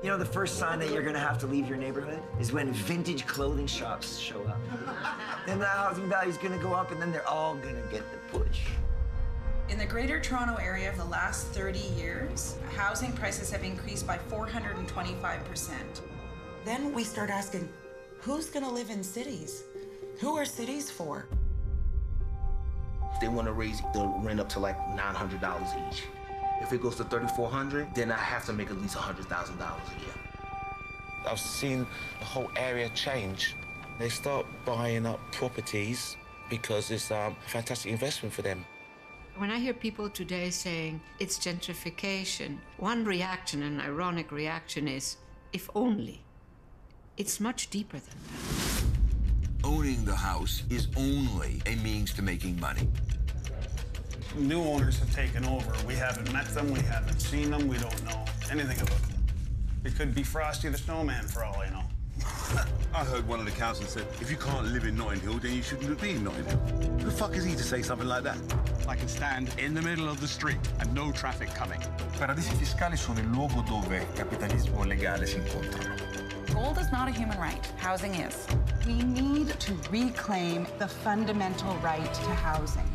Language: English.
You know, the first sign that you're gonna have to leave your neighborhood is when vintage clothing shops show up. Then the housing value's gonna go up, and then they're all gonna get the push. In the Greater Toronto Area of the last 30 years, housing prices have increased by 425%. Then we start asking, who's gonna live in cities? Who are cities for? They want to raise the rent up to like $900 each. If it goes to $3,400, then I have to make at least $100,000 a year. I've seen the whole area change. They start buying up properties because it's a fantastic investment for them. When I hear people today saying it's gentrification, one reaction, an ironic reaction, is if only. It's much deeper than that. Owning the house is only a means to making money. New owners have taken over. We haven't met them, we haven't seen them, we don't know anything about them. It could be Frosty the Snowman for all I know. I heard one of the councillors said, if you can't live in Notting Hill, then you shouldn't be in Notting Hill. Who the fuck is he to say something like that? I can stand in the middle of the street and no traffic coming. Paradisi fiscali sono il luogo dove capitalismo legale si incontrano. Gold is not a human right. Housing is. We need to reclaim the fundamental right to housing.